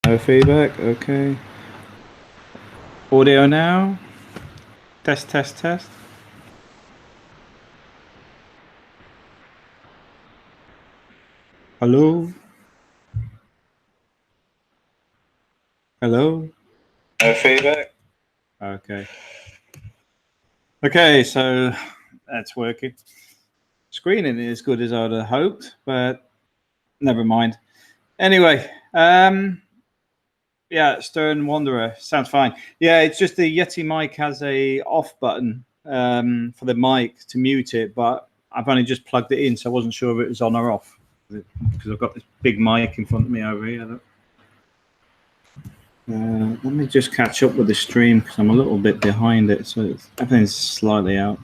No feedback. Okay. Audio now. Test, test, test. Hello. Hello. No feedback. Okay. Okay, so that's working. Screening is as good as I'd have hoped, but never mind. Anyway, yeah, Stern Wanderer sounds fine. Yeah, it's just the Yeti mic has a off button for the mic to mute it, but I've only just plugged it in, so I wasn't sure if it was on or off because I've got this big mic in front of me over here. Let me just catch up with the stream because I'm a little bit behind it, so everything's slightly out.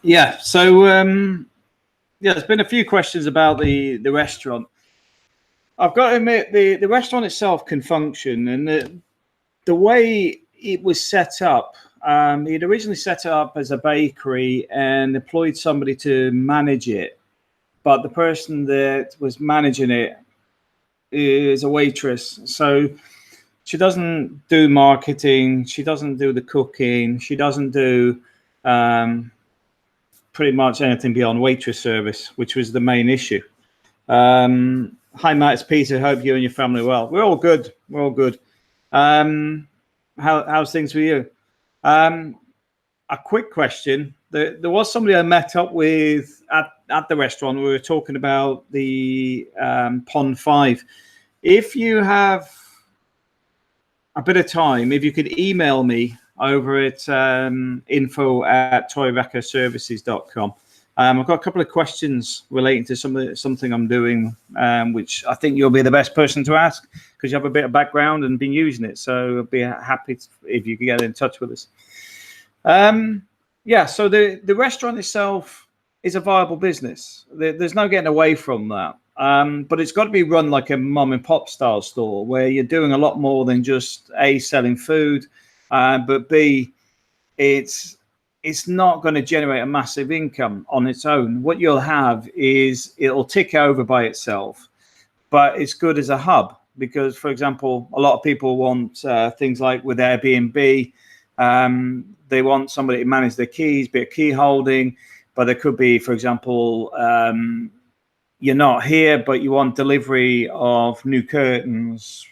Yeah, so yeah, there's been a few questions about the restaurant. I've got to admit, the restaurant itself can function, and the way it was set up, he'd originally set it up as a bakery and employed somebody to manage it, but the person that was managing it is a waitress, so she doesn't do marketing, she doesn't do the cooking, she doesn't do pretty much anything beyond waitress service, which was the main issue. Hi Matt, it's Peter. Hope you and your family are well. We're all good. We're all good. How's things for you? A quick question. There was somebody I met up with at the restaurant. We were talking about the Pond 5. If you have a bit of time, if you could email me over at info@torreviejaservices.com. I've got a couple of questions relating to something I'm doing, which I think you'll be the best person to ask because you have a bit of background and been using it. So I'd be happy if you could get in touch with us. Yeah, so the restaurant itself is a viable business. There's no getting away from that. But it's got to be run like a mom and pop style store where you're doing a lot more than just A, selling food, but B, it's not going to generate a massive income on its own. What you'll have is it'll tick over by itself, but it's good as a hub because, for example, a lot of people want things like with Airbnb, they want somebody to manage their keys, bit of key holding, but there could be, for example, you're not here, but you want delivery of new curtains,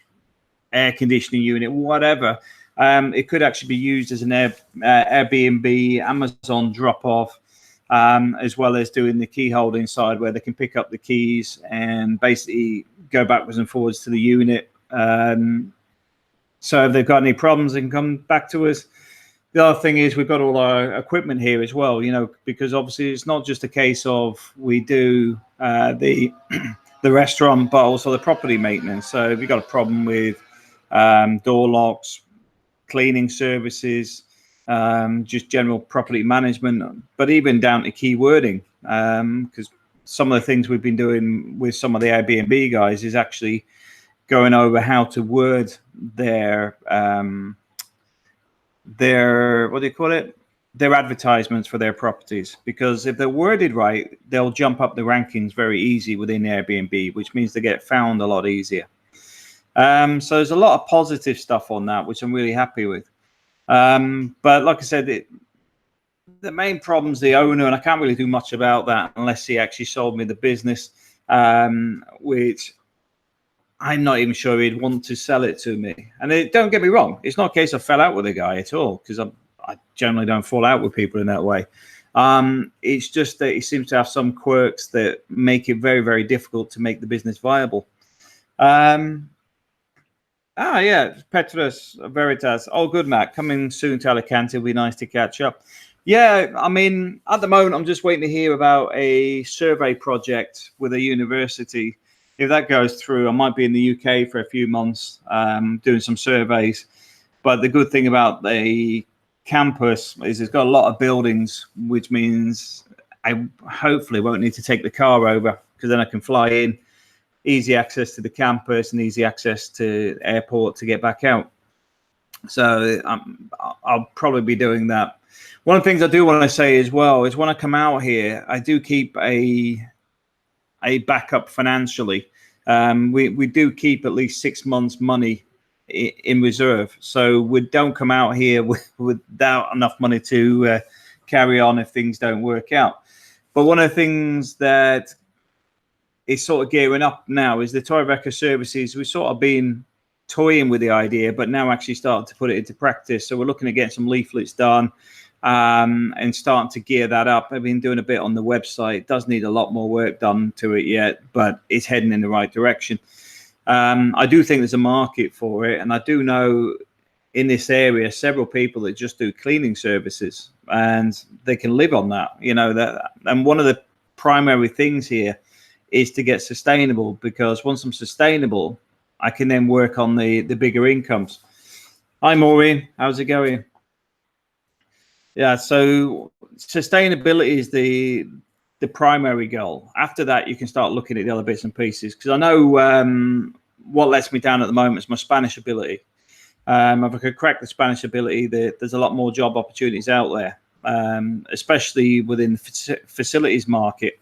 air conditioning unit, whatever. It could actually be used as an Airbnb, Amazon drop-off, as well as doing the key holding side where they can pick up the keys and basically go backwards and forwards to the unit. So if they've got any problems, they can come back to us. The other thing is we've got all our equipment here as well, you know, because obviously it's not just a case of we do the restaurant, but also the property maintenance. So if you've got a problem with door locks, cleaning services, just general property management, but even down to keywording, because some of the things we've been doing with some of the Airbnb guys is actually going over how to word their what do you call it? Their advertisements for their properties, because if they're worded right, they'll jump up the rankings very easy within Airbnb, which means they get found a lot easier. So there's a lot of positive stuff on that, which I'm really happy with. But like I said, the main problem's the owner, and I can't really do much about that unless he actually sold me the business, which I'm not even sure he'd want to sell it to me. And don't get me wrong, it's not a case I fell out with a guy at all, because I generally don't fall out with people in that way. It's just that he seems to have some quirks that make it very, very difficult to make the business viable. Yeah, Petrus Veritas. Oh, good, Matt. Coming soon to Alicante. It'll be nice to catch up. Yeah, I mean, at the moment, I'm just waiting to hear about a survey project with a university. If that goes through, I might be in the UK for a few months doing some surveys. But the good thing about the campus is it's got a lot of buildings, which means I hopefully won't need to take the car over because then I can fly in. Easy access to the campus and easy access to airport to get back out. So I'll probably be doing that. One of the things I do want to say as well is when I come out here, I do keep a a backup financially. We do keep at least 6 months money in reserve, so we don't come out here without enough money to carry on if things don't work out. But one of the things that is sort of gearing up now is the Torrevieja services. We've sort of been toying with the idea, but now actually starting to put it into practice. So we're looking at getting some leaflets done and starting to gear that up. I've been doing a bit on the website. It does need a lot more work done to it yet, but it's heading in the right direction. I do think there's a market for it, and I do know in this area several people that just do cleaning services, and they can live on that. And one of the primary things here is to get sustainable, because once I'm sustainable, I can then work on the bigger incomes. Hi, Maureen. How's it going? Yeah, so sustainability is the primary goal. After that, you can start looking at the other bits and pieces, because I know what lets me down at the moment is my Spanish ability. If I could crack the Spanish ability, there's a lot more job opportunities out there, especially within the facilities market.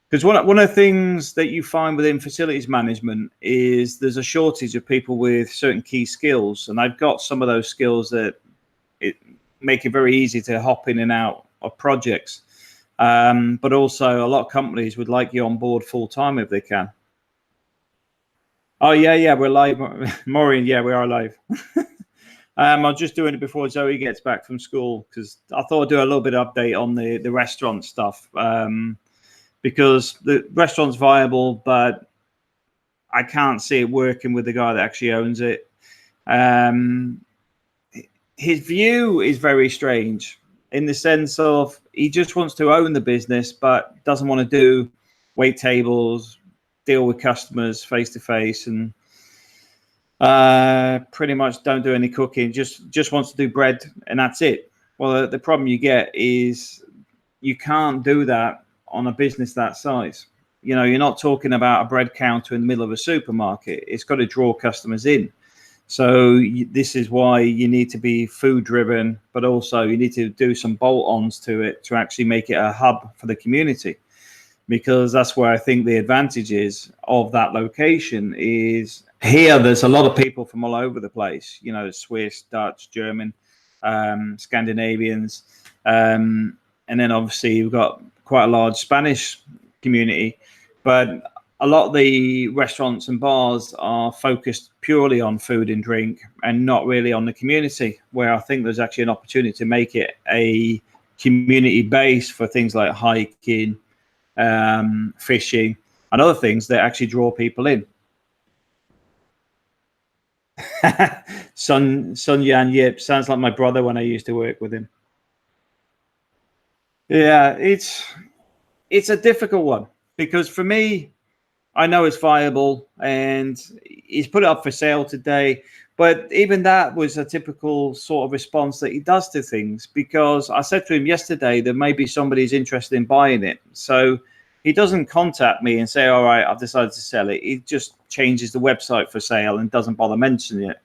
Because one of the things that you find within facilities management is there's a shortage of people with certain key skills. And I've got some of those skills that make it very easy to hop in and out of projects. But also a lot of companies would like you on board full time if they can. Oh, yeah, we're live. Maureen, yeah, we are live. I'm just doing it before Zoe gets back from school, because I thought I'd do a little bit of update on the restaurant stuff. Because the restaurant's viable, but I can't see it working with the guy that actually owns it. His view is very strange, in the sense of he just wants to own the business, but doesn't want to do wait tables, deal with customers face to face, and pretty much don't do any cooking. Just wants to do bread, and that's it. Well, the problem you get is you can't do that on a business that size. You're not talking about a bread counter in the middle of a supermarket. It's got to draw customers in. So this is why you need to be food driven, but also you need to do some bolt-ons to it to actually make it a hub for the community. Because that's where I think the advantage is of that location is here. There's a lot of people from all over the place, Swiss, Dutch, German, Scandinavians. And then obviously you've got quite a large Spanish community, but a lot of the restaurants and bars are focused purely on food and drink and not really on the community, where I think there's actually an opportunity to make it a community base for things like hiking, fishing, and other things that actually draw people in. Sun Yan Yip sounds like my brother when I used to work with him. Yeah, it's a difficult one, because for me, I know it's viable and he's put it up for sale today. But even that was a typical sort of response that he does to things, because I said to him yesterday that maybe somebody's interested in buying it. So he doesn't contact me and say, all right, I've decided to sell it. He just changes the website for sale and doesn't bother mentioning it.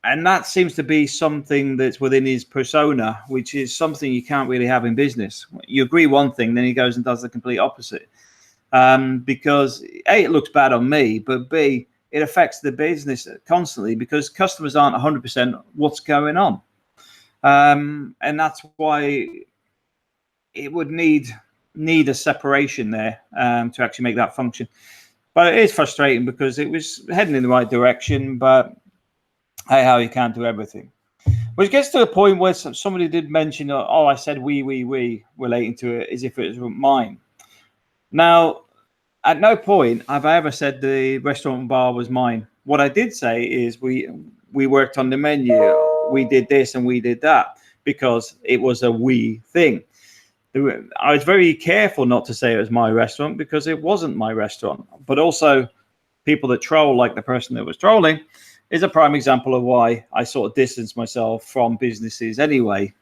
And that seems to be something that's within his persona, which is something you can't really have in business. You agree one thing, then he goes and does the complete opposite. Because A, it looks bad on me, but B, it affects the business constantly, because customers aren't 100% what's going on. And that's why it would need a separation there to actually make that function. But it is frustrating, because it was heading in the right direction, but hey, how you can't do everything. Which gets to a point where somebody did mention, oh, I said we relating to it as if it was mine. Now, at no point have I ever said the restaurant and bar was mine. What I did say is we worked on the menu, we did this and we did that, because it was a we thing. I was very careful not to say it was my restaurant, because it wasn't my restaurant. But also, people that troll, like the person that was trolling, is a prime example of why I sort of distance myself from businesses anyway,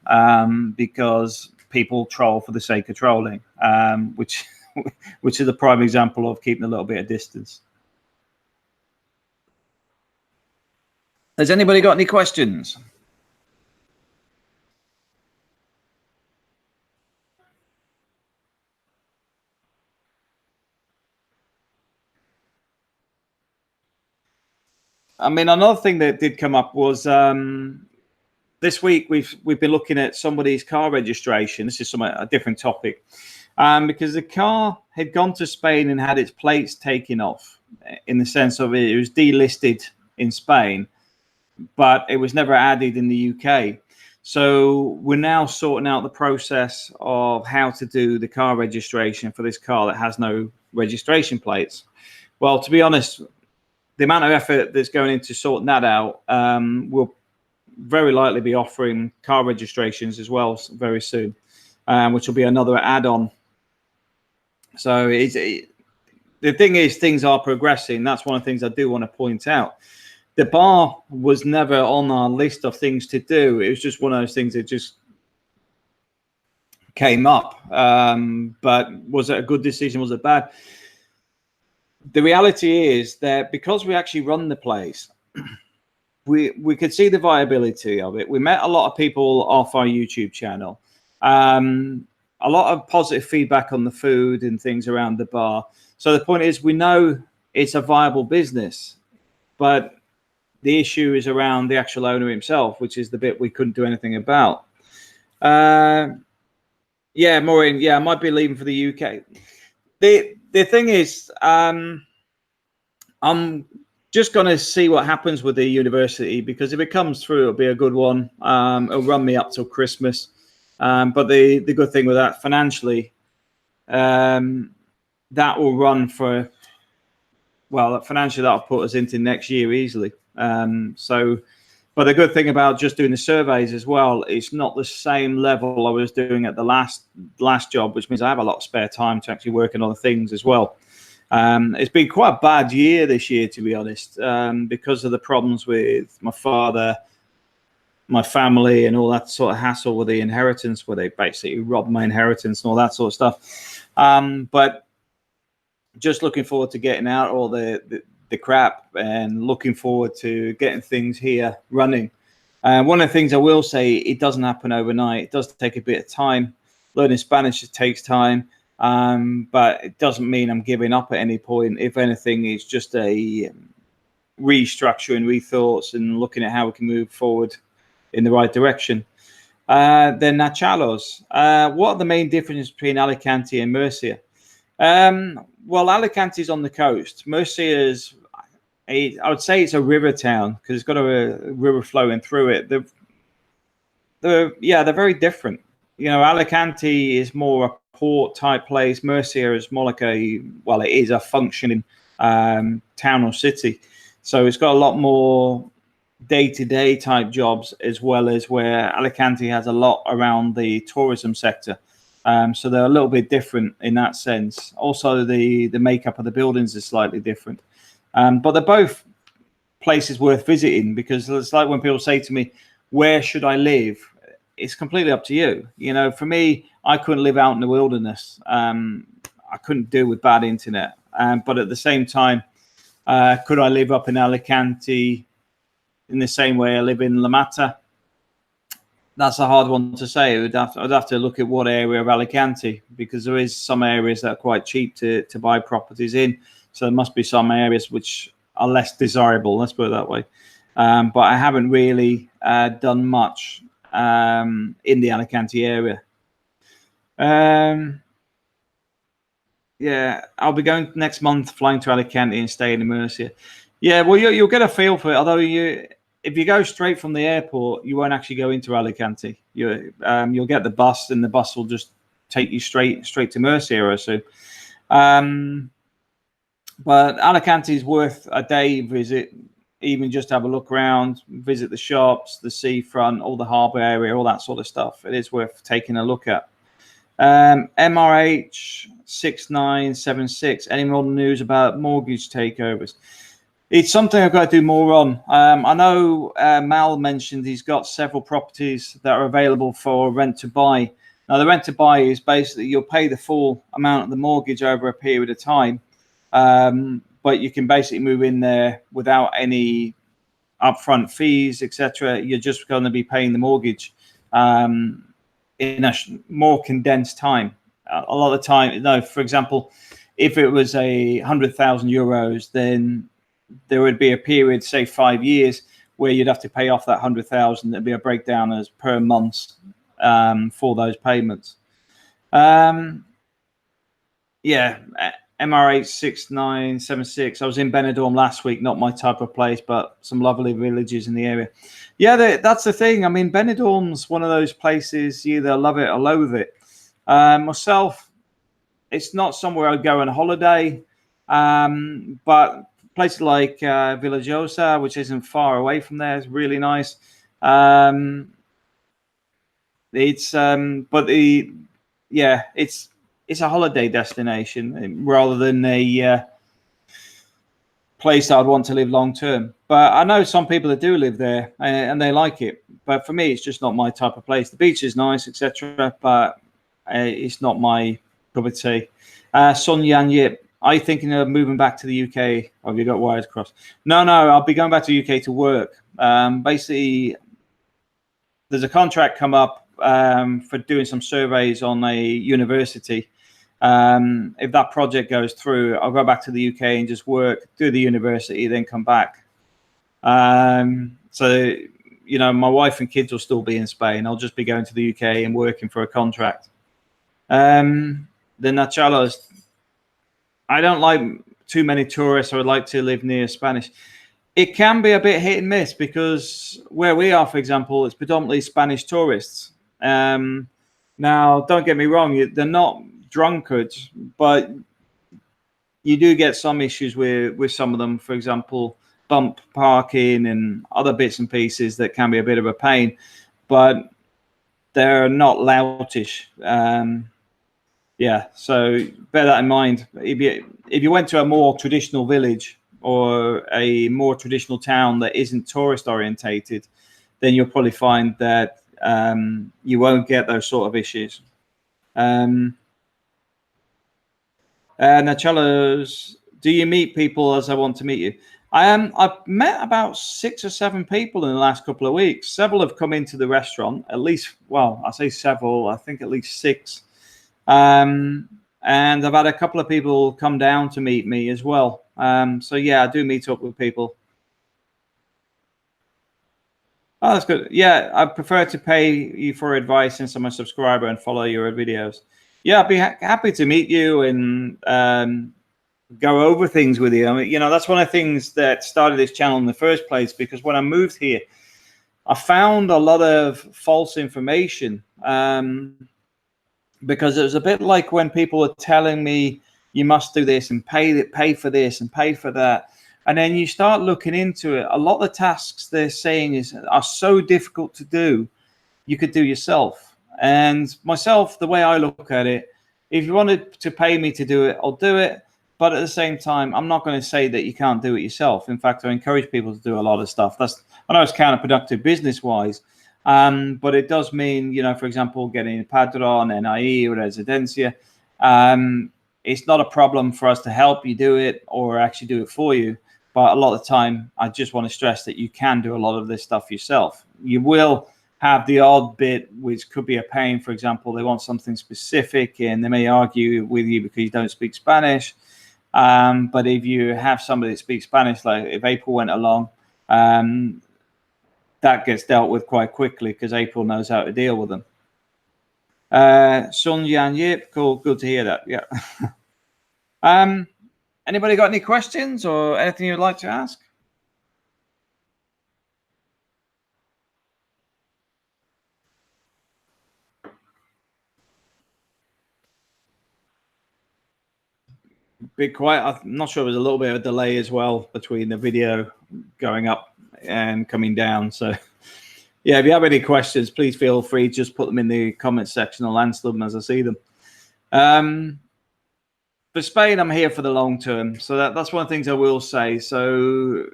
because people troll for the sake of trolling, which is a prime example of keeping a little bit of distance. Has anybody got any questions? I mean, another thing that did come up was this week we've been looking at somebody's car registration. This is a different topic, because the car had gone to Spain and had its plates taken off, in the sense of it was delisted in Spain, but it was never added in the UK. So we're now sorting out the process of how to do the car registration for this car that has no registration plates. Well, to be honest, the amount of effort that's going into sorting that out, we'll very likely be offering car registrations as well very soon, which will be another add-on. So the thing is, things are progressing. That's one of the things I do want to point out. The bar was never on our list of things to do. It was just one of those things that just came up. But was it a good decision? Was it bad? The reality is that because we actually run the place, we could see the viability of it. We met a lot of people off our YouTube channel. A lot of positive feedback on the food and things around the bar. So the point is, we know it's a viable business, but the issue is around the actual owner himself, which is the bit we couldn't do anything about. Yeah, Maureen, yeah, I might be leaving for the UK. The thing is, I'm just going to see what happens with the university, because if it comes through, it'll be a good one. It'll run me up till Christmas. But the good thing with that, financially, that will run for, well, financially, that'll put us into next year easily. But the good thing about just doing the surveys as well, it's not the same level I was doing at the last job, which means I have a lot of spare time to actually work on other things as well. It's been quite a bad year this year, to be honest, because of the problems with my father, my family, and all that sort of hassle with the inheritance, where they basically robbed my inheritance and all that sort of stuff. But just looking forward to getting out all the crap and looking forward to getting things here running. One of the things I will say, it doesn't happen overnight. It does take a bit of time. Learning Spanish, it takes time. But it doesn't mean I'm giving up at any point. If anything, it's just a restructuring, rethoughts, and looking at how we can move forward in the right direction. Then Nachalos. What are the main differences between Alicante and Murcia? Well, Alicante is on the coast. Murcia is, I would say it's a river town, because it's got a river flowing through it. They're very different. You know, Alicante is more a port type place. Murcia is more like it is a functioning town or city. So it's got a lot more day-to-day type jobs, as well as where Alicante has a lot around the tourism sector. So they're a little bit different in that sense. Also, the makeup of the buildings is slightly different. But they're both places worth visiting, because it's like when people say to me, where should I live? It's completely up to you. You know, for me, I couldn't live out in the wilderness. I couldn't deal with bad internet. But at the same time, could I live up in Alicante in the same way I live in La Mata? That's a hard one to say. I'd have to look at what area of Alicante, because there is some areas that are quite cheap to buy properties in. So there must be some areas which are less desirable, let's put it that way. But I haven't really done much in the Alicante area. Yeah, I'll be going next month, flying to Alicante and staying in Murcia. Yeah, well, you'll get a feel for it. Although if you go straight from the airport, you won't actually go into Alicante. You'll get the bus, and the bus will just take you straight to Murcia, I assume. But Alicante is worth a day visit, even just to have a look around, visit the shops, the seafront, all the harbour area, all that sort of stuff. It is worth taking a look at. MRH 6976. Any more news about mortgage takeovers? It's something I've got to do more on. I know Mal mentioned he's got several properties that are available for rent to buy. Now, the rent to buy is basically you'll pay the full amount of the mortgage over a period of time, but you can basically move in there without any upfront fees, etc. You're just going to be paying the mortgage in a more condensed time. A lot of the time, for example, if it was 100,000 euros, then there would be a period, say 5 years, where you'd have to pay off that 100,000. There'd be a breakdown as per month for those payments. Yeah, MR86976. I was in Benidorm last week, not my type of place, but some lovely villages in the area. Yeah, that's the thing. I mean, Benidorm's one of those places you either love it or loathe it. Myself, it's not somewhere I'd go on holiday, but places like Villajosa, which isn't far away from there, is really nice. It's a holiday destination rather than a place I'd want to live long term. But I know some people that do live there and they like it. But for me, it's just not my type of place. The beach is nice, etc., but it's not my cup of tea. Sun Yan Yip, are you thinking of moving back to the UK? Or have you got wires crossed? No, I'll be going back to the UK to work. Basically, there's a contract come up for doing some surveys on a university. If that project goes through, I'll go back to the UK and just work, do the university, then come back. So, you know, my wife and kids will still be in Spain. I'll just be going to the UK and working for a contract. The Nachalos, I don't like too many tourists. I would like to live near Spanish. It can be a bit hit and miss because where we are, for example, it's predominantly Spanish tourists. Now, don't get me wrong, they're not drunkards, but you do get some issues with some of them. For example, bump parking and other bits and pieces that can be a bit of a pain, but they're not loutish. Yeah, so bear that in mind. If you went to a more traditional village or a more traditional town that isn't tourist orientated, then you'll probably find that you won't get those sort of issues. Nachelos, do you meet people as I want to meet you? I've met about 6 or 7 people in the last couple of weeks. Several have come into the restaurant, at least, well, I say several, I think at least 6. And I've had a couple of people come down to meet me as well. So yeah, I do meet up with people. Oh, that's good. Yeah, I prefer to pay you for advice since I'm a subscriber and follow your videos. Yeah, I'd be happy to meet you and go over things with you. I mean, you know, that's one of the things that started this channel in the first place, because when I moved here, I found a lot of false information. Because it was a bit like when people were telling me you must do this and pay for this and pay for that, and then you start looking into it. A lot of the tasks they're saying are so difficult to do, you could do yourself. And myself, the way I look at it, if you wanted to pay me to do it, I'll do it. But at the same time, I'm not going to say that you can't do it yourself. In fact, I encourage people to do a lot of stuff. I know it's counterproductive business-wise, but it does mean, you know, for example, getting a Padron, NIE, or Residencia. It's not a problem for us to help you do it or actually do it for you. But a lot of the time, I just want to stress that you can do a lot of this stuff yourself. You will have the odd bit which could be a pain. For example, they want something specific and they may argue with you because you don't speak Spanish. But if you have somebody that speaks Spanish, like if April went along, that gets dealt with quite quickly because April knows how to deal with them. Sun Yan Yip, cool, good to hear that. Yeah. Anybody got any questions or anything you'd like to ask? Bit quiet. I'm not sure. There was a little bit of a delay as well between the video going up and coming down. So, yeah, if you have any questions, please feel free. Just put them in the comment section. I'll answer them as I see them. For Spain, I'm here for the long term. So that's one of the things I will say. So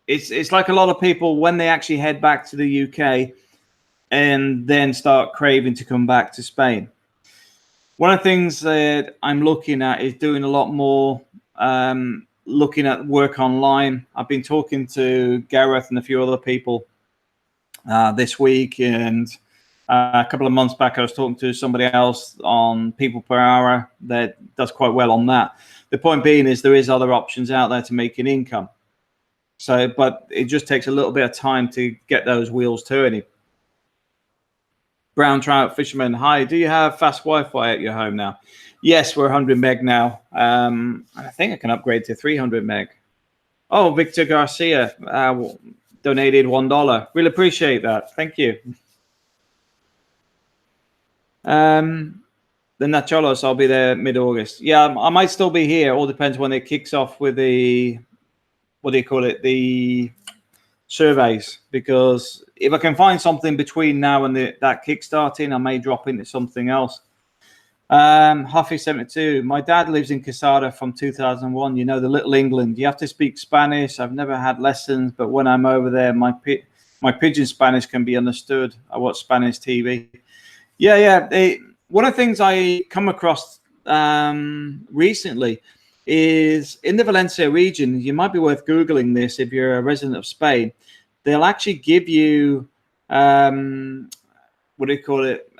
it's like a lot of people when they actually head back to the UK and then start craving to come back to Spain. One of the things that I'm looking at is doing a lot more looking at work online. I've been talking to Gareth and a few other people this week, and A couple of months back, I was talking to somebody else on people per hour that does quite well on that. The point being is there is other options out there to make an income. So, but it just takes a little bit of time to get those wheels turning. Brown trout fisherman, hi. Do you have fast Wi-Fi at your home now? Yes, we're 100 meg now. I think I can upgrade to 300 meg. Oh, Victor Garcia donated $1. Really appreciate that. Thank you. The Nacholos, I'll be there mid-August. Yeah, I might still be here. All depends when it kicks off with the, what do you call it, the surveys. Because if I can find something between now and that kickstarting, I may drop into something else. Huffy72, my dad lives in Quesada from 2001. You know, the Little England. You have to speak Spanish. I've never had lessons, but when I'm over there, my pidgin Spanish can be understood. I watch Spanish TV. Yeah. One of the things I come across recently is in the Valencia region, you might be worth Googling this if you're a resident of Spain. They'll actually give you, what do you call it?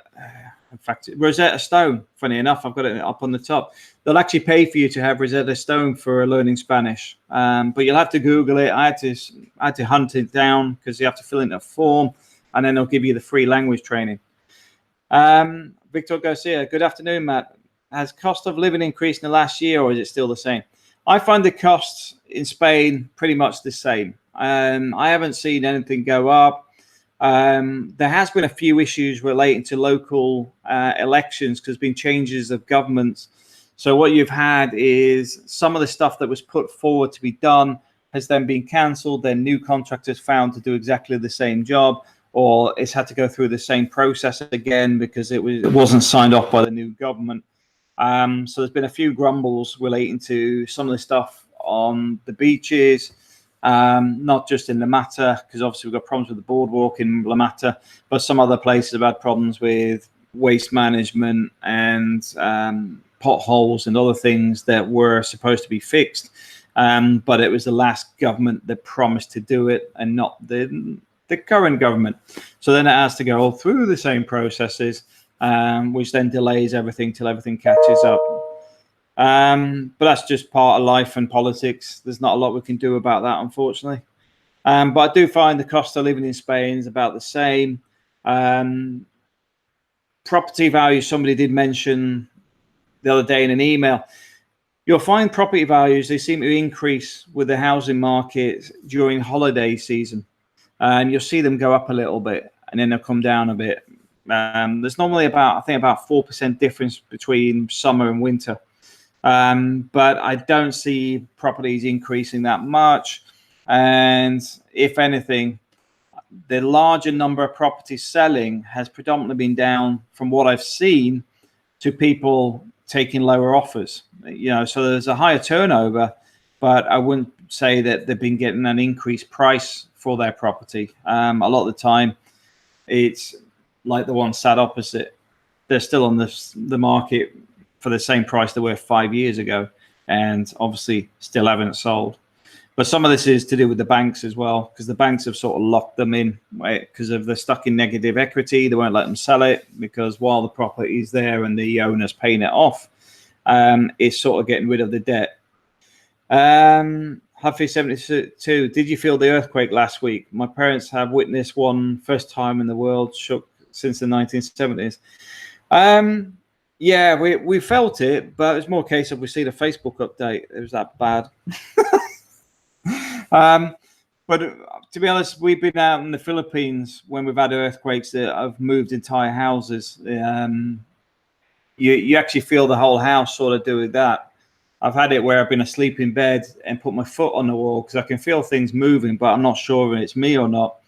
In fact, Rosetta Stone. Funny enough, I've got it up on the top. They'll actually pay for you to have Rosetta Stone for learning Spanish. But you'll have to Google it. I had to hunt it down because you have to fill in a form, and then they'll give you the free language training. Victor Garcia, good afternoon, Matt. Has cost of living increased in the last year, or is it still the same? I find the costs in Spain pretty much the same. I haven't seen anything go up. There has been a few issues relating to local elections because there's been changes of governments. So what you've had is some of the stuff that was put forward to be done has then been cancelled. Then new contractors found to do exactly the same job, or it's had to go through the same process again because it wasn't signed off by the new government. So there's been a few grumbles relating to some of the stuff on the beaches, not just in La Mata, because obviously we've got problems with the boardwalk in La Mata, but some other places have had problems with waste management and potholes and other things that were supposed to be fixed. But it was the last government that promised to do it and not the current government. So then it has to go through the same processes, which then delays everything till everything catches up. But that's just part of life and politics. There's not a lot we can do about that, unfortunately. But I do find the cost of living in Spain is about the same. Property values, somebody did mention the other day in an email. You'll find property values, they seem to increase with the housing market during holiday season. You'll see them go up a little bit and then they'll come down a bit. There's normally about 4% difference between summer and winter. But I don't see properties increasing that much. And if anything, the larger number of properties selling has predominantly been down from what I've seen to people taking lower offers. You know, so there's a higher turnover, but I wouldn't say that they've been getting an increased price for their property. A lot of the time, it's like the one sat opposite. They're still on the market for the same price they were 5 years ago, and obviously still haven't sold. But some of this is to do with the banks as well, because the banks have sort of locked them in because if they're stuck in negative equity, they won't let them sell it, because while the property is there and the owner's paying it off, it's sort of getting rid of the debt. Huffy72, did you feel the earthquake last week? My parents have witnessed one, first time in the world shook since the 1970s. Yeah, we felt it, but it's more a case of we see the Facebook update. It was that bad. But to be honest, we've been out in the Philippines when we've had earthquakes that have moved entire houses. You actually feel the whole house sort of doing that. I've had it where I've been asleep in bed and put my foot on the wall because I can feel things moving, but I'm not sure if it's me or not.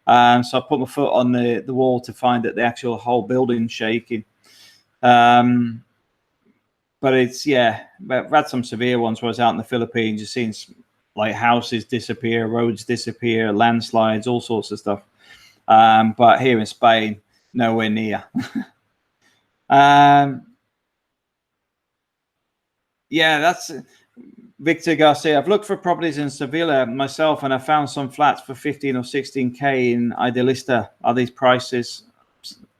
So I put my foot on the wall to find that the actual whole building's shaking. But it's, yeah, I've had some severe ones where I was out in the Philippines, just seeing like houses disappear, roads disappear, landslides, all sorts of stuff. But here in Spain, nowhere near. Yeah, that's Victor Garcia. I've looked for properties in Sevilla myself, and I found some flats for 15 or 16K in Idealista. Are these prices?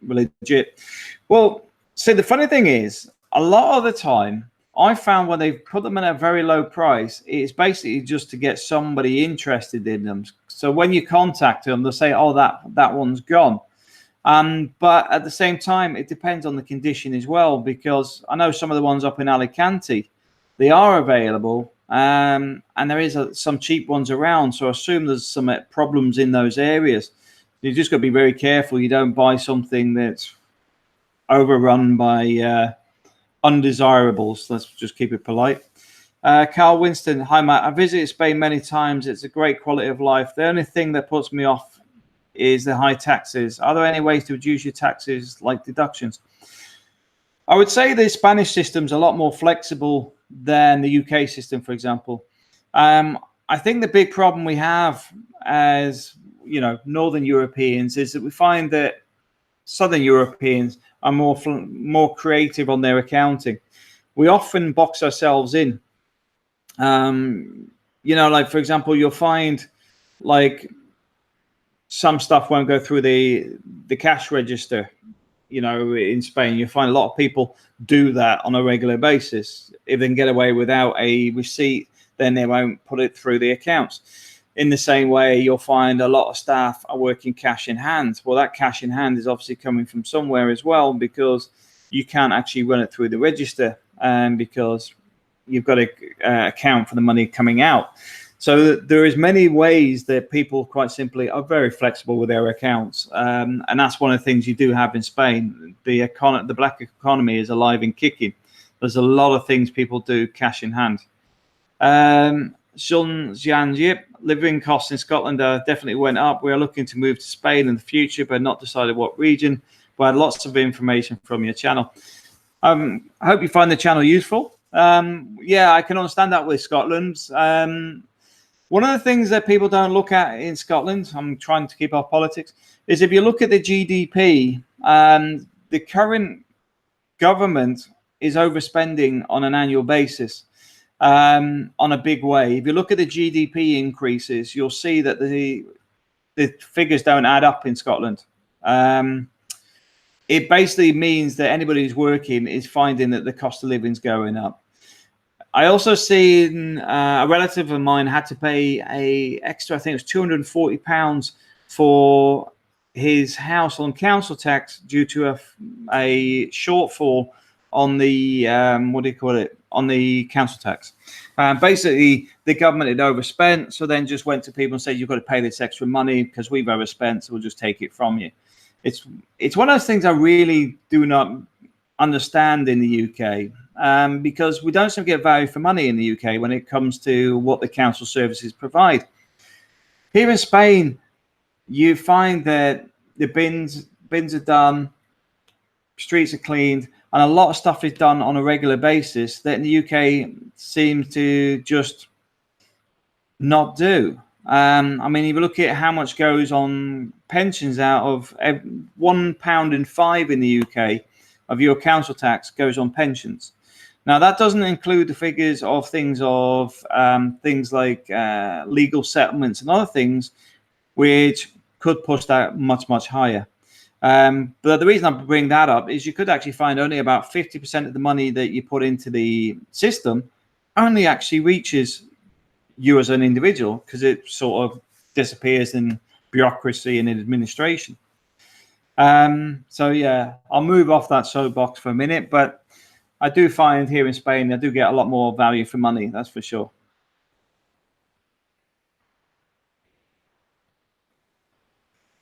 legit. Well, see, the funny thing is, a lot of the time, I found when they put them in a very low price, it's basically just to get somebody interested in them. So when you contact them, they'll say, "Oh, that one's gone." But at the same time, it depends on the condition as well, because I know some of the ones up in Alicante, they are available, and there is some cheap ones around. So I assume there's some problems in those areas. You just got to be very careful. You don't buy something that's overrun by undesirables. Let's just keep it polite. Carl Winston, hi Matt. I visited Spain many times. It's a great quality of life. The only thing that puts me off is the high taxes. Are there any ways to reduce your taxes, like deductions? I would say the Spanish system's a lot more flexible than the UK system, for example. I think the big problem we have as Northern Europeans is that we find that Southern Europeans are more creative on their accounting. We often box ourselves in. Like for example, you'll find like some stuff won't go through the cash register. In Spain, you find a lot of people do that on a regular basis. If they can get away without a receipt, then they won't put it through the accounts. In the same way, you'll find a lot of staff are working cash in hand. Well, that cash in hand is obviously coming from somewhere as well, because you can't actually run it through the register, because you've got to account for the money coming out. So there is many ways that people quite simply are very flexible with their accounts, and that's one of the things you do have in Spain. The black economy is alive and kicking. There's a lot of things people do cash in hand. Living costs in Scotland definitely went up. We are looking to move to Spain in the future, but not decided what region. But lots of information from your channel. I hope you find the channel useful. Yeah, I can understand that with Scotland. One of the things that people don't look at in Scotland, I'm trying to keep off politics, is if you look at the GDP, the current government is overspending on an annual basis on a big way. If you look at the GDP increases, you'll see that the figures don't add up in Scotland. It basically means that anybody who's working is finding that the cost of living is going up. I also seen a relative of mine had to pay a extra, I think it was £240 for his house on council tax due to a shortfall on the on the council tax. Basically, the government had overspent, so then just went to people and said, "You've got to pay this extra money because we've overspent, so we'll just take it from you." It's one of those things I really do not understand in the UK. Because we don't seem to get value for money in the UK when it comes to what the council services provide. Here in Spain, you find that the bins are done, streets are cleaned, and a lot of stuff is done on a regular basis that in the UK seems to just not do. I mean, if you look at how much goes on pensions, out of £1.05 in the UK of your council tax goes on pensions. Now, that doesn't include the figures of things like legal settlements and other things, which could push that much, much higher. But the reason I bring that up is you could actually find only about 50% of the money that you put into the system only actually reaches you as an individual, because it sort of disappears in bureaucracy and in administration. So, yeah, I'll move off that soapbox for a minute, but I do find here in Spain, I do get a lot more value for money, that's for sure.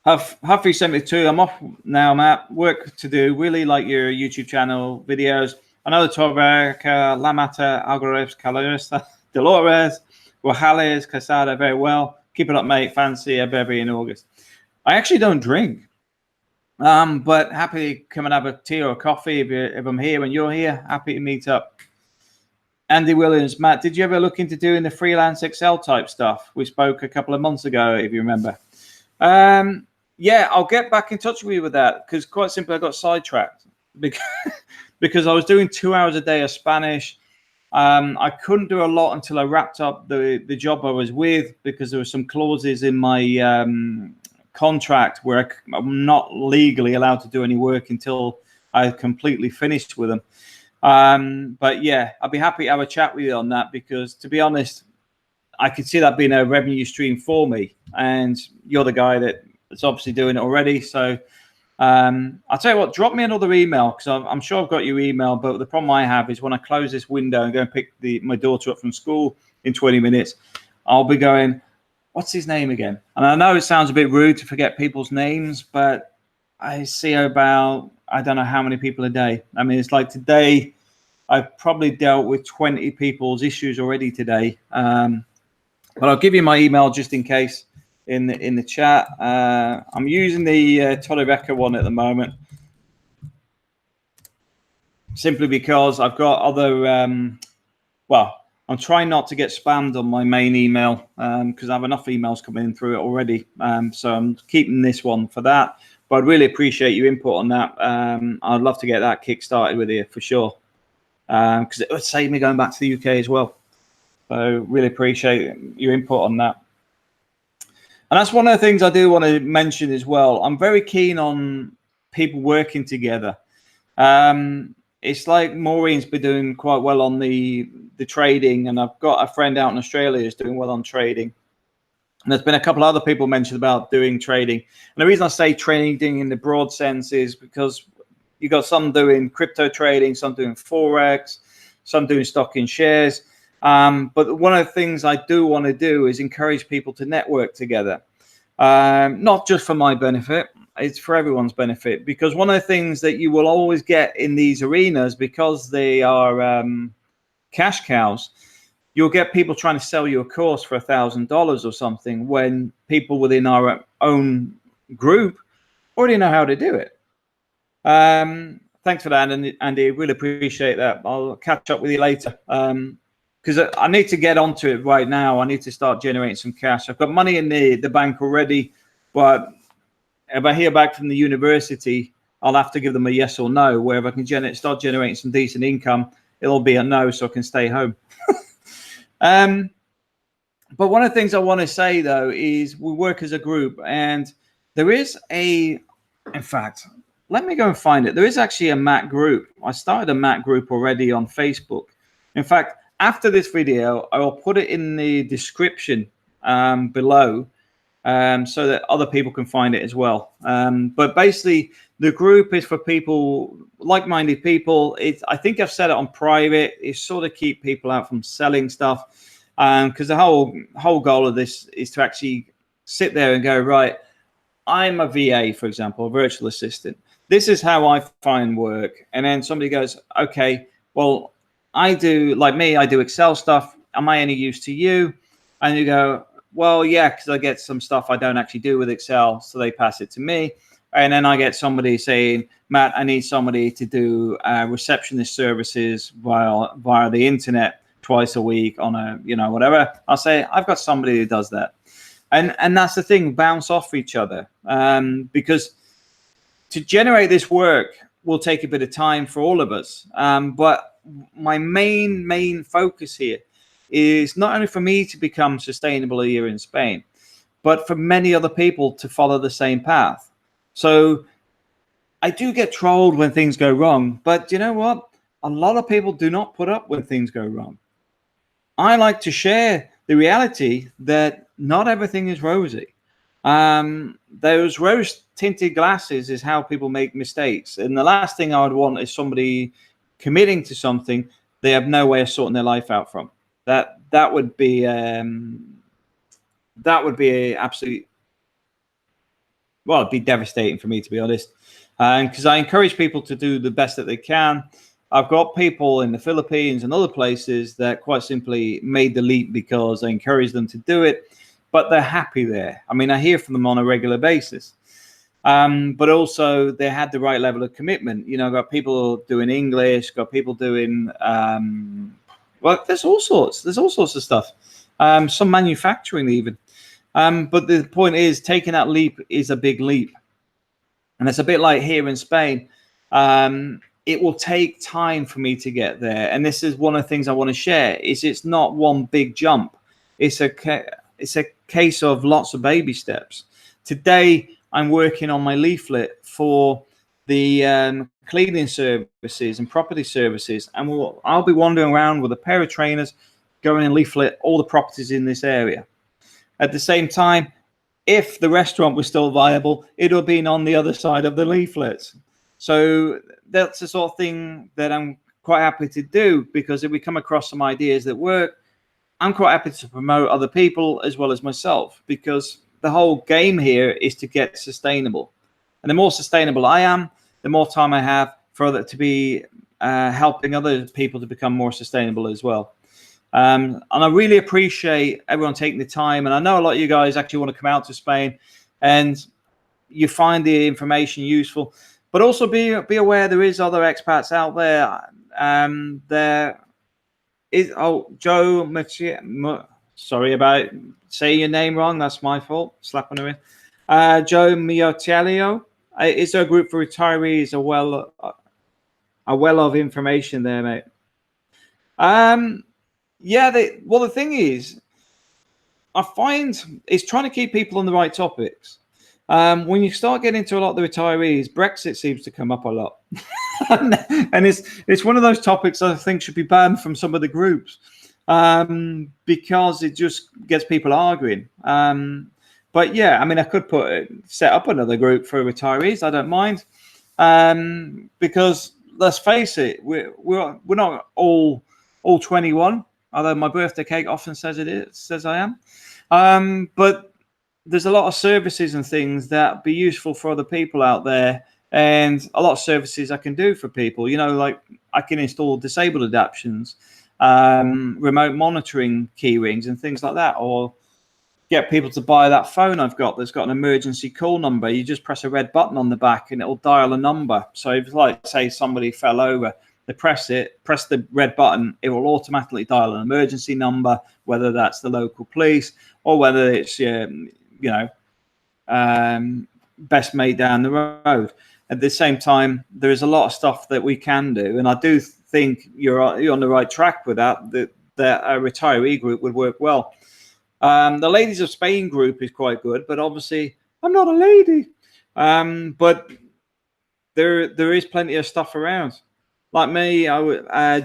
Huffy72, I'm off now, Matt. Work to do. Really like your YouTube channel videos. I know the Torrevieja, La Mata, Algarves, Caloresta, Dolores, Guajales, Casada very well. Keep it up, mate. Fancy a bevy in August. I actually don't drink. But happy to come and have a tea or a coffee if I'm here and you're here. Happy to meet up. Andy Williams, Matt, did you ever look into doing the freelance Excel type stuff? We spoke a couple of months ago, if you remember. Yeah, I'll get back in touch with you with that, because quite simply I got sidetracked because I was doing 2 hours a day of Spanish. I couldn't do a lot until I wrapped up the job I was with, because there were some clauses in my contract where I'm not legally allowed to do any work until I completely finished with them. But yeah, I'd be happy to have a chat with you on that, because to be honest, I could see that being a revenue stream for me, and you're the guy that's obviously doing it already. So I'll tell you what, drop me another email, because I'm sure I've got your email, but the problem I have is when I close this window and go and pick my daughter up from school in 20 minutes, I'll be going, what's his name again? And I know it sounds a bit rude to forget people's names, but I see about, I don't know how many people a day. I mean, it's like today, I've probably dealt with 20 people's issues already today. But I'll give you my email just in case in the chat. I'm using the Torrevieja one at the moment, simply because I've got other, well, I'm trying not to get spammed on my main email, because I have enough emails coming in through it already. So I'm keeping this one for that. But I'd really appreciate your input on that. I'd love to get that kick-started with you for sure, because it would save me going back to the UK as well. So really appreciate your input on that. And that's one of the things I do want to mention as well. I'm very keen on people working together. It's like Maureen's been doing quite well on the trading, and I've got a friend out in Australia who's doing well on trading. And there's been a couple other people mentioned about doing trading. And the reason I say trading in the broad sense is because you've got some doing crypto trading, some doing Forex, some doing stock and shares. But one of the things I do want to do is encourage people to network together, not just for my benefit, it's for everyone's benefit. Because one of the things that you will always get in these arenas, because they are cash cows, you'll get people trying to sell you a course for $1,000 or something, when people within our own group already know how to do it. Thanks for that, Andy. Really appreciate that. I'll catch up with you later. Because I need to get onto it right now. I need to start generating some cash. I've got money in the bank already, but if I hear back from the university, I'll have to give them a yes or no. Where if I can start generating some decent income, it'll be a no, so I can stay home. But one of the things I want to say, though, is we work as a group, and there is in fact, let me go and find it. There is actually a Mac group. I started a Mac group already on Facebook. In fact, after this video, I will put it in the description below, so that other people can find it as well. But basically, the group is for people, like-minded people. I think I've set it on private. It's sort of keep people out from selling stuff, because the whole goal of this is to actually sit there and go, right, I'm a VA, for example, a virtual assistant. This is how I find work. And then somebody goes, okay, well, I do Excel stuff. Am I any use to you? And you go, well, yeah, because I get some stuff I don't actually do with Excel. So they pass it to me. And then I get somebody saying, Matt, I need somebody to do receptionist services via the internet twice a week on a, whatever. I'll say, I've got somebody who does that. And that's the thing, bounce off each other. Because to generate this work will take a bit of time for all of us. But my main focus here is not only for me to become sustainable here in Spain, but for many other people to follow the same path. So I do get trolled when things go wrong, but you know what? A lot of people do not put up when things go wrong. I like to share the reality that not everything is rosy. Those rose-tinted glasses is how people make mistakes. And the last thing I would want is somebody committing to something they have no way of sorting their life out from. That would be absolutely, well, it'd be devastating for me, to be honest. Because I encourage people to do the best that they can. I've got people in the Philippines and other places that quite simply made the leap because I encouraged them to do it, but they're happy there. I mean, I hear from them on a regular basis. But also they had the right level of commitment. Got people doing English, got people doing, well, there's all sorts of stuff. Some manufacturing even. But the point is, taking that leap is a big leap. And it's a bit like here in Spain. It will take time for me to get there. And this is one of the things I want to share, is it's not one big jump. It's a case of lots of baby steps today I'm working on my leaflet for the cleaning services and property services, and I'll be wandering around with a pair of trainers going and leaflet all the properties in this area. At the same time, if the restaurant was still viable, it would have been on the other side of the leaflets. So that's the sort of thing that I'm quite happy to do, because if we come across some ideas that work, I'm quite happy to promote other people as well as myself, because the whole game here is to get sustainable. And the more sustainable I am, the more time I have for that to be helping other people to become more sustainable as well. And I really appreciate everyone taking the time. And I know a lot of you guys actually want to come out to Spain and you find the information useful, but also be aware there is other expats out there. There is, Joe, sorry about saying your name wrong. That's my fault. Slap on the wrist. Joe Miotelio. Is there a group for retirees? A well of information there, mate. Yeah, the thing is, I find it's trying to keep people on the right topics. When you start getting into a lot of the retirees, Brexit seems to come up a lot. And it's one of those topics I think should be banned from some of the groups, because it just gets people arguing. But yeah, I mean, I could set up another group for retirees. I don't mind, because let's face it, we're not all 21. Although my birthday cake often says I am. But there's a lot of services and things that be useful for other people out there, and a lot of services I can do for people. You know, like I can install disabled adaptions, remote monitoring key rings and things like that, or get people to buy that phone I've got that's got an emergency call number. You just press a red button on the back and it'll dial a number. So if, like, say somebody fell over, they press the red button, it will automatically dial an emergency number, whether that's the local police or whether it's best mate down the road. At the same time, there is a lot of stuff that we can do, and I do think you're on the right track with that a retiree group would work well. The Ladies of Spain group is quite good, but obviously I'm not a lady. But there is plenty of stuff around. Like me,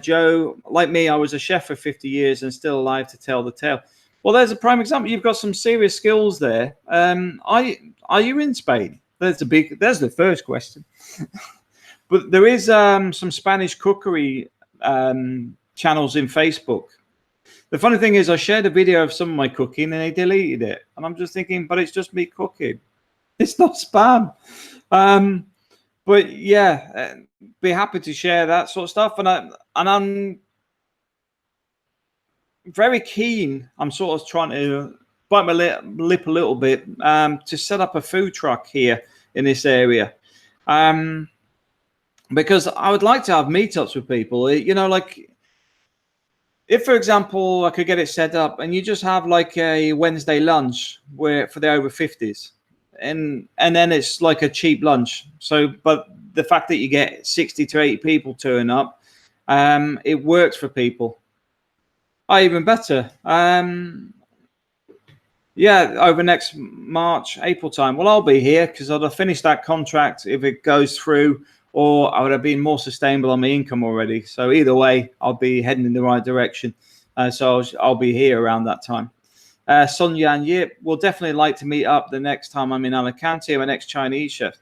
Joe, like me, I was a chef for 50 years and still alive to tell the tale. Well, there's a prime example. You've got some serious skills there. Are you in Spain? There's the first question. But there is some Spanish cookery channels in Facebook. The funny thing is, I shared a video of some of my cooking and they deleted it. And I'm just thinking, but it's just me cooking. It's not spam. But yeah, be happy to share that sort of stuff. And I'm very keen. I'm sort of trying to bite my lip a little bit to set up a food truck here in this area. Because I would like to have meetups with people, you know, like if, for example, I could get it set up and you just have like a Wednesday lunch for the over 50s, and then it's like a cheap lunch. So, but the fact that you get 60 to 80 people turn up, it works for people. Even better. Yeah, over next March, April time. Well, I'll be here because I'd have finished that contract if it goes through, or I would have been more sustainable on my income already. So either way, I'll be heading in the right direction. So I'll be here around that time. Sonia and Yip will definitely like to meet up the next time I'm in Alicante. I'm an ex-Chinese chef.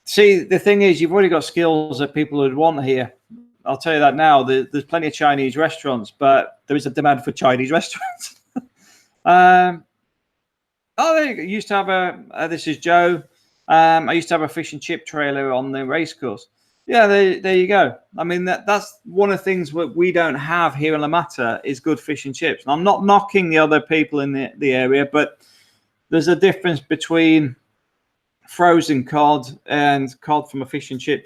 See, the thing is, you've already got skills that people would want here. I'll tell you that now. There's plenty of Chinese restaurants, but there is a demand for Chinese restaurants. There you go. Used to have this is Joe. I used to have a fish and chip trailer on the race course. Yeah, there you go. I mean, that's one of the things that we don't have here in La Mata is good fish and chips. And I'm not knocking the other people in the area, but there's a difference between frozen cod and cod from a fish and chip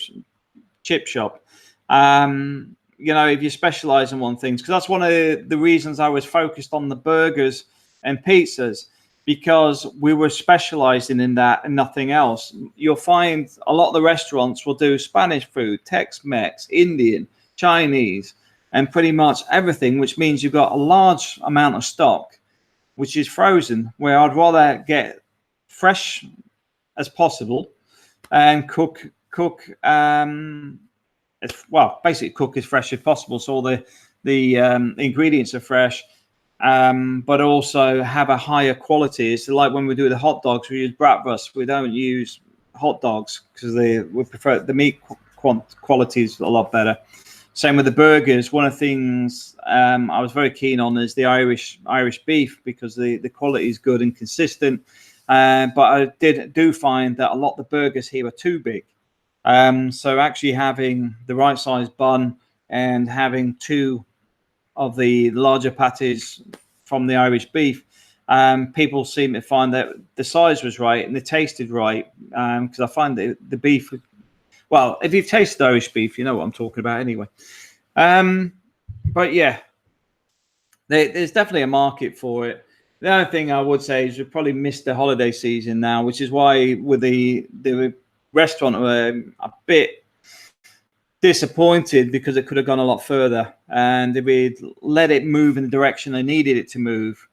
shop. You know, if you specialize in one thing, because that's one of the reasons I was focused on the burgers and pizzas, because we were specializing in that and nothing else. You'll find a lot of the restaurants will do Spanish food, Tex-Mex, Indian, Chinese, and pretty much everything, which means you've got a large amount of stock, which is frozen, where I'd rather get fresh as possible, and cook well, basically cook as fresh as possible, so all the ingredients are fresh, but also have a higher quality. It's like when we do the hot dogs, we use bratwurst. We don't use hot dogs because we prefer the meat quality is a lot better. Same with the burgers. One of the things I was very keen on is the Irish beef, because the quality is good and consistent. But I do find that a lot of the burgers here are too big. So actually having the right size bun and having 2 of the larger patties from the Irish beef, people seem to find that the size was right and they tasted right. Because I find that the beef, well, if you've tasted Irish beef, you know what I'm talking about anyway. But yeah, there's definitely a market for it. The other thing I would say is we've probably missed the holiday season now, which is why with the restaurant were a bit disappointed, because it could have gone a lot further. And if we'd let it move in the direction they needed it to move,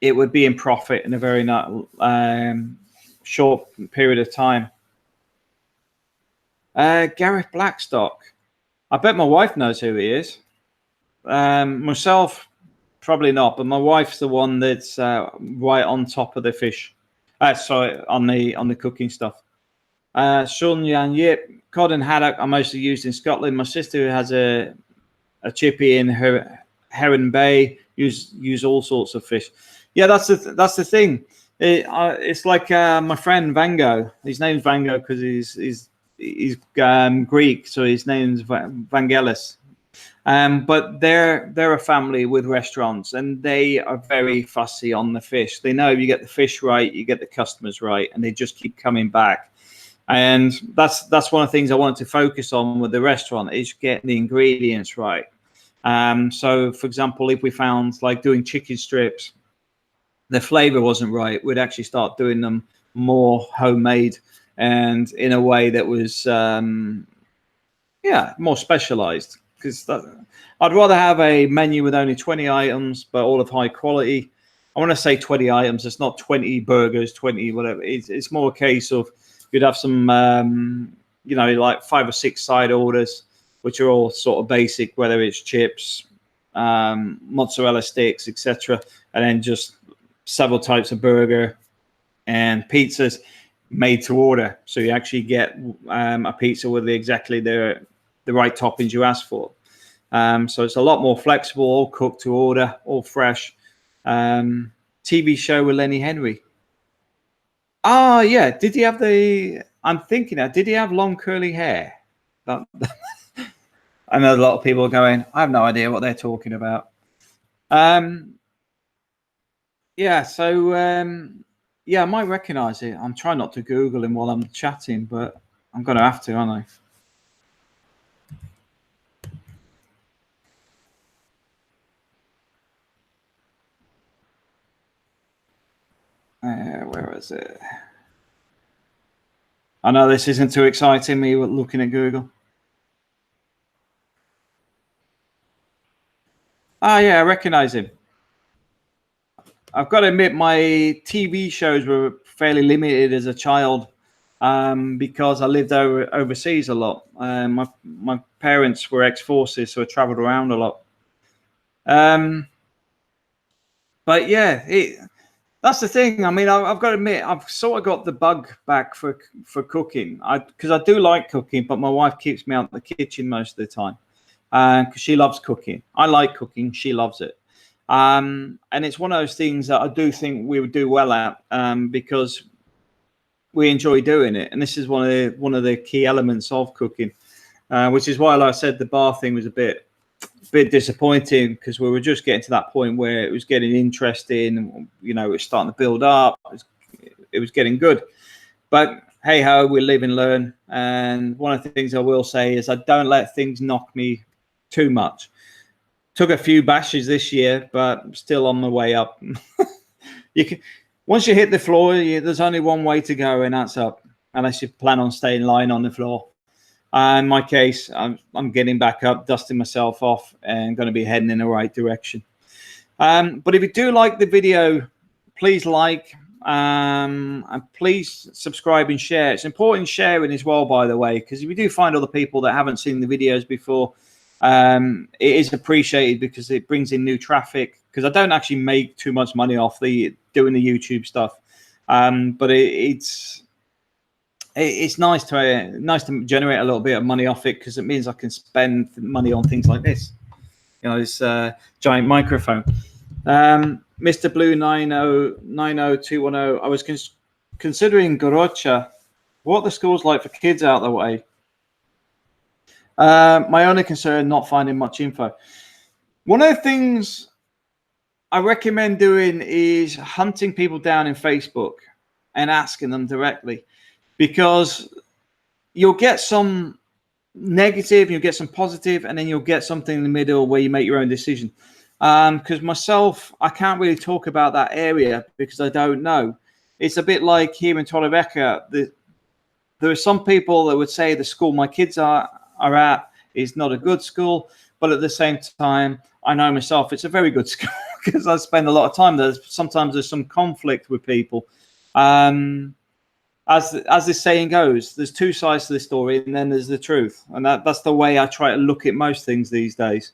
it would be in profit in a very short period of time. Gareth Blackstock. I bet my wife knows who he is. Myself, probably not, but my wife's the one that's right on top of the fish. Sorry, on the cooking stuff. Sean Yan Yip, cod and haddock are mostly used in Scotland. My sister has a chippy in her Heron Bay. Use all sorts of fish. Yeah, that's the thing. It's like my friend Vango. His name's Vango because he's Greek, so his name's Vangelis. But they're a family with restaurants, and they are very fussy on the fish. They know if you get the fish right, you get the customers right, and they just keep coming back. And that's one of the things I wanted to focus on with the restaurant, is getting the ingredients right. So, for example, if we found like doing chicken strips, the flavor wasn't right, we'd actually start doing them more homemade and in a way that was more specialized. Because I'd rather have a menu with only 20 items, but all of high quality. I want to say 20 items. It's not 20 burgers, 20 whatever. It's more a case of you'd have some, like 5 or 6 side orders, which are all sort of basic, whether it's chips, mozzarella sticks, etc., and then just several types of burger and pizzas made to order. So you actually get a pizza with exactly the right toppings you ask for. So it's a lot more flexible, all cooked to order, all fresh. TV show with Lenny Henry. Oh, yeah. Did he have I'm thinking now, did he have long curly hair? I know a lot of people are going, I have no idea what they're talking about. So I might recognize it. I'm trying not to Google him while I'm chatting, but I'm going to have to, aren't I? Where is it? I know this isn't too exciting, me looking at Google. Ah, yeah, I recognize him. I've got to admit, my TV shows were fairly limited as a child because I lived overseas a lot. My parents were ex-forces, so I traveled around a lot. But yeah, that's the thing. I mean, I've got to admit, I've sort of got the bug back for cooking. Because I do like cooking, but my wife keeps me out of the kitchen most of the time because she loves cooking. I like cooking. She loves it. And it's one of those things that I do think we would do well at because we enjoy doing it. And this is one of the key elements of cooking, which is why, like I said, the bar thing was a bit disappointing because we were just getting to that point where it was getting interesting. It was starting to build up. It was getting good. But hey ho, we live and learn. And one of the things I will say is I don't let things knock me too much. Took a few bashes this year, but still on the way up. Once you hit the floor, there's only one way to go, and that's up. Unless you plan on staying lying on the floor. In my case, I'm getting back up, dusting myself off, and going to be heading in the right direction. But if you do like the video, please like, and please subscribe and share. It's important sharing as well, by the way, because if we do find other people that haven't seen the videos before, it is appreciated because it brings in new traffic. Because I don't actually make too much money off doing the YouTube stuff, but it's nice to generate a little bit of money off it, because it means I can spend money on things like this. This giant microphone. Mr. Blue 90210. I was considering Garocha. What are the schools like for kids out the way? My only concern, not finding much info. One of the things I recommend doing is hunting people down in Facebook and asking them directly, because you'll get some negative, you'll get some positive, and then you'll get something in the middle where you make your own decision. Because myself, I can't really talk about that area because I don't know. It's a bit like here in Torrevieja. There are some people that would say the school my kids are at is not a good school, but at the same time, I know myself it's a very good school because I spend a lot of time there. Sometimes there's some conflict with people. As this saying goes, there's two sides to the story, and then there's the truth, and that's the way I try to look at most things these days.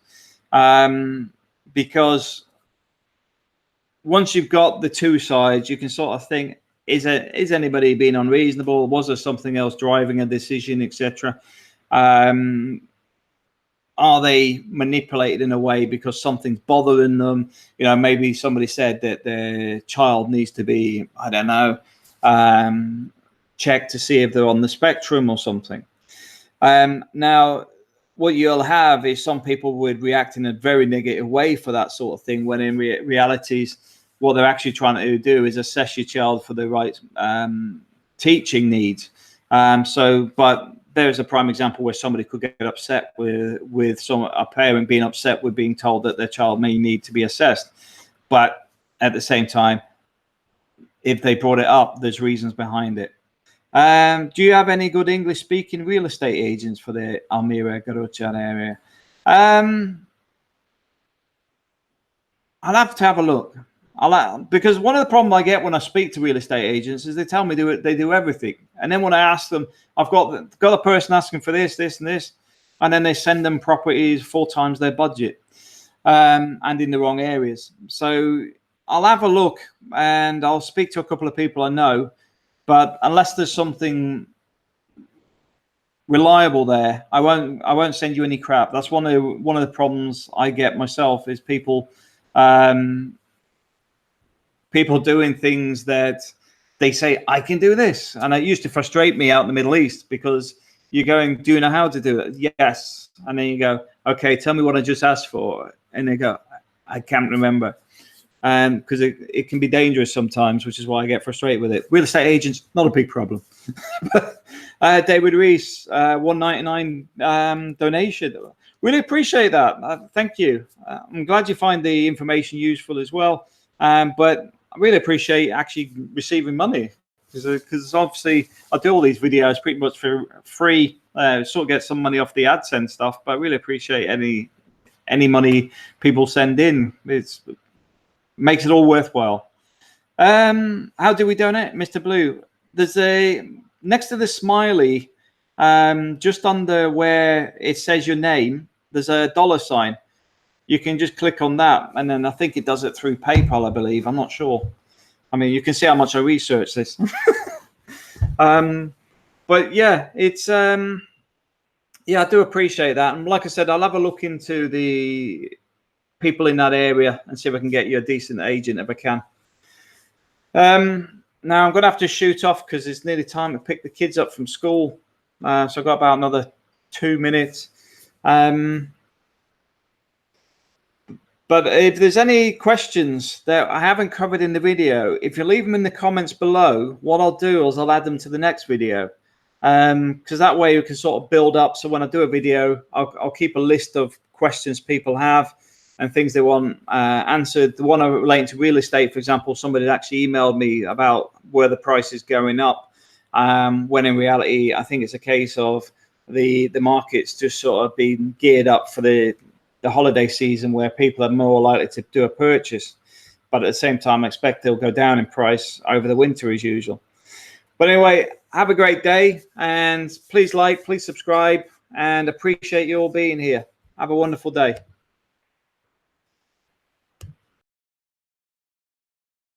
Because once you've got the two sides, you can sort of think: is anybody being unreasonable? Was there something else driving a decision, etc.? Are they manipulated in a way because something's bothering them? Maybe somebody said that their child needs to be, I don't know, checked to see if they're on the spectrum or something. Now, what you'll have is some people would react in a very negative way for that sort of thing, when in realities, what they're actually trying to do is assess your child for the right teaching needs. But there's a prime example where somebody could get upset with a parent being upset with being told that their child may need to be assessed. But at the same time, if they brought it up, there's reasons behind it. Do you have any good English-speaking real estate agents for the Almira, Garocha area? I'll have to have a look. Because one of the problems I get when I speak to real estate agents is they tell me they do everything, and then when I ask them, I've got a person asking for this, this, and this, and then they send them properties 4 times their budget, and in the wrong areas. So I'll have a look and I'll speak to a couple of people I know, but unless there's something reliable there, I won't send you any crap. That's one of the problems I get myself, is people doing things that they say, I can do this. And it used to frustrate me out in the Middle East, because you're going, do you know how to do it? Yes. And then you go, okay, tell me what I just asked for. And they go, I can't remember. Because it can be dangerous sometimes, which is why I get frustrated with it. Real estate agents, not a big problem. David Reese, $1.99 donation. Really appreciate that. Thank you. I'm glad you find the information useful as well. But I really appreciate actually receiving money, because obviously I do all these videos pretty much for free. Sort of get some money off the AdSense stuff, but I really appreciate any money people send in. It makes it all worthwhile. How do we donate, Mr. Blue? There's next to the smiley, just under where it says your name, there's a $sign. You can just click on that, and then I think it does it through PayPal, I believe. I'm not sure. I mean, you can see how much I researched this. But yeah, it's yeah, I do appreciate that. And like I said, I'll have a look into the people in that area and see if I can get you a decent agent if I can. Now I'm going to have to shoot off because it's nearly time to pick the kids up from school. So I've got about another 2 minutes. But if there's any questions that I haven't covered in the video, if you leave them in the comments below, what I'll do is I'll add them to the next video. Because that way we can sort of build up. So when I do a video, I'll keep a list of questions people have and things they want answered. The one relating to real estate, for example, somebody actually emailed me about where the price is going up. When in reality, I think it's a case of the market's just sort of being geared up for the holiday season where people are more likely to do a purchase. but at the same time, I expect they'll go down in price over the winter as usual. But anyway, have a great day, and please like, please subscribe, and appreciate you all being here. Have a wonderful day.